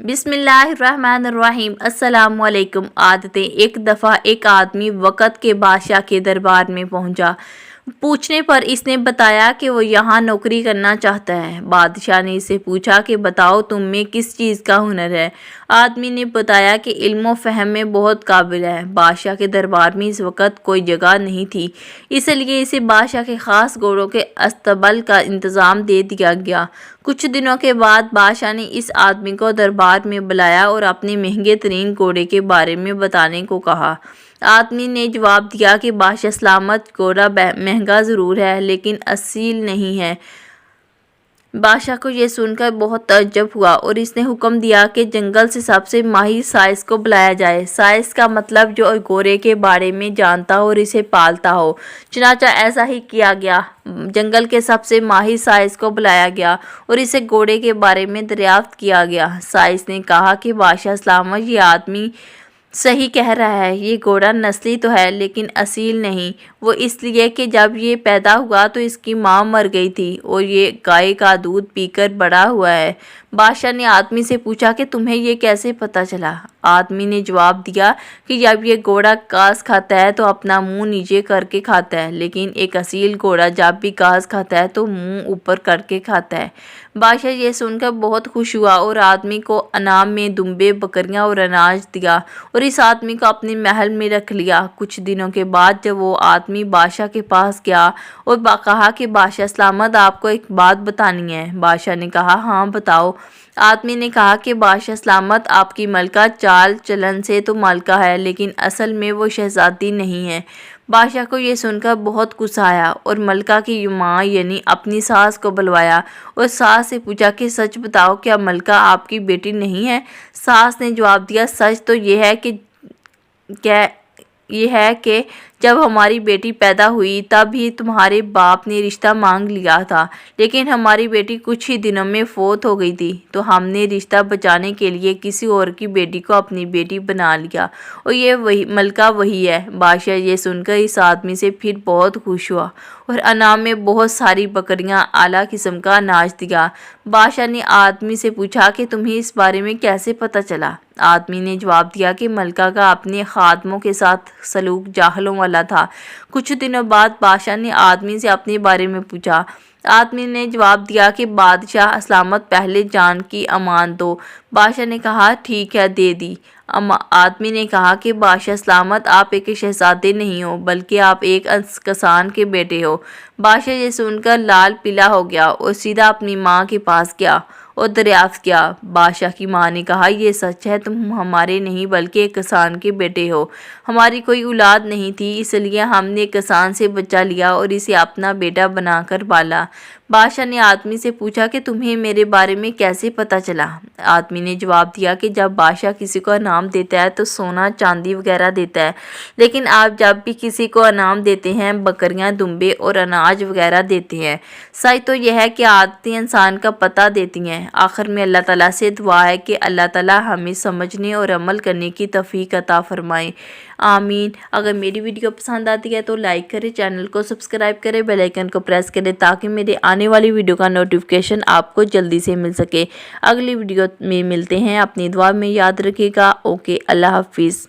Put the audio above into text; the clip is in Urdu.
بسم اللہ الرحمن الرحیم۔ السلام علیکم۔ عادتیں۔ ایک دفعہ ایک آدمی وقت کے بادشاہ کے دربار میں پہنچا۔ پوچھنے پر اس نے بتایا کہ وہ یہاں نوکری کرنا چاہتا ہے۔ بادشاہ نے اس سے پوچھا کہ بتاؤ تم میں کس چیز کا ہنر ہے؟ آدمی نے بتایا کہ علم و فہم میں بہت قابل ہے۔ بادشاہ کے دربار میں اس وقت کوئی جگہ نہیں تھی، اس لیے اسے بادشاہ کے خاص گھوڑوں کے استبل کا انتظام دے دیا گیا۔ کچھ دنوں کے بعد بادشاہ نے اس آدمی کو دربار میں بلایا اور اپنے مہنگے ترین گھوڑے کے بارے میں بتانے کو کہا۔ آدمی نے جواب دیا کہ بادشاہ سلامت، گھوڑا مہنگا ضرور ہے لیکن اصیل نہیں ہے۔ بادشاہ کو یہ سن کر بہت تعجب ہوا اور اس نے حکم دیا کہ جنگل سے سب سے ماہر سائنس کو بلایا جائے۔ سائنس کا مطلب جو گھوڑے کے بارے میں جانتا ہو اور اسے پالتا ہو۔ چنانچہ ایسا ہی کیا گیا۔ جنگل کے سب سے ماہر سائنس کو بلایا گیا اور اسے گھوڑے کے بارے میں دریافت کیا گیا۔ سائنس نے کہا کہ بادشاہ سلامت، یہ آدمی صحیح کہہ رہا ہے، یہ گھوڑا نسلی تو ہے لیکن اصیل نہیں۔ وہ اس لیے کہ جب یہ پیدا ہوا تو اس کی ماں مر گئی تھی اور یہ گائے کا دودھ پی کر بڑا ہوا ہے۔ بادشاہ نے آدمی سے پوچھا کہ تمہیں یہ کیسے پتہ چلا؟ آدمی نے جواب دیا کہ جب یہ گھوڑا گھاس کھاتا ہے تو اپنا منہ نیچے کر کے کھاتا ہے، لیکن ایک اصیل گھوڑا جب بھی گھاس کھاتا ہے تو منہ اوپر کر کے کھاتا ہے۔ بادشاہ یہ سن کر بہت خوش ہوا اور آدمی کو انعام میں دمبے، بکریاں اور اناج دیا اور اس آدمی کو اپنے محل میں رکھ لیا۔ کچھ دنوں کے بعد جب وہ آدمی بادشاہ کے پاس گیا اور کہا کہ بادشاہ سلامت، آپ کو ایک بات بتانی ہے۔ بادشاہ نے کہا ہاں بتاؤ۔ آدمی نے کہا کہ بادشاہ سلامت، آپ کی ملکہ چال چلن سے تو ملکہ ہے لیکن اصل میں وہ شہزادی نہیں ہے۔ بادشاہ کو یہ سن کر بہت غصہ آیا اور ملکہ کی ماں یعنی اپنی ساس کو بلوایا اور ساس سے پوچھا کہ سچ بتاؤ، کیا ملکہ آپ کی بیٹی نہیں ہے؟ ساس نے جواب دیا سچ تو یہ ہے کہ جب ہماری بیٹی پیدا ہوئی تب ہی تمہارے باپ نے رشتہ مانگ لیا تھا، لیکن ہماری بیٹی کچھ ہی دنوں میں فوت ہو گئی تھی تو ہم نے رشتہ بچانے کے لیے کسی اور کی بیٹی کو اپنی بیٹی بنا لیا اور یہ ملکہ وہی ہے۔ بادشاہ یہ سن کر اس آدمی سے پھر بہت خوش ہوا اور انعام میں بہت ساری بکریاں، اعلیٰ قسم کا اناج دیا۔ بادشاہ نے آدمی سے پوچھا کہ تمہیں اس بارے میں کیسے پتہ چلا؟ آدمی نے جواب دیا کہ ملکہ کا اپنے خادموں کے ساتھ سلوک جاہلوں والا تھا۔ کچھ دنوں بعد بادشاہ نے آدمی سے اپنے بارے میں پوچھا۔ آدمی نے جواب دیا کہ بادشاہ سلامت، پہلے جان کی امان دو۔ بادشاہ نے کہا ٹھیک ہے، دے دی۔ آدمی نے کہا کہ بادشاہ سلامت، آپ ایک شہزادے نہیں ہو بلکہ آپ ایک کسان کے بیٹے ہو۔ بادشاہ یہ سن کر لال پیلا ہو گیا اور سیدھا اپنی ماں کے پاس گیا اور دریافت کیا۔ بادشاہ کی ماں نے کہا یہ سچ ہے، تم ہمارے نہیں بلکہ ایک کسان کے بیٹے ہو۔ ہماری کوئی اولاد نہیں تھی، اس لیے ہم نے کسان سے بچہ لیا اور اسے اپنا بیٹا بنا کر پالا۔ بادشاہ نے آدمی سے پوچھا کہ تمہیں میرے بارے میں کیسے پتہ چلا؟ آدمی نے جواب دیا کہ جب بادشاہ کسی کو انعام دیتا ہے تو سونا چاندی وغیرہ دیتا ہے، لیکن آپ جب بھی کسی کو انعام دیتے ہیں بکریاں، دمبے اور اناج وغیرہ دیتے ہیں۔ سچ تو یہ ہے کہ عادتیں انسان کا پتہ دیتی ہیں۔ آخر میں اللہ تعالیٰ سے دعا ہے کہ اللہ تعالیٰ ہمیں سمجھنے اور عمل کرنے کی توفیق عطا فرمائے، آمین۔ اگر میری ویڈیو پسند آتی ہے تو لائک کریں، چینل کو سبسکرائب کریں، بیل آئیکن کو پریس کریں تاکہ میرے آنے والی ویڈیو کا نوٹیفیکیشن آپ کو جلدی سے مل سکے۔ اگلی ویڈیو میں ملتے ہیں، اپنی دعا میں یاد رکھیے گا۔ اوکے، اللہ حافظ۔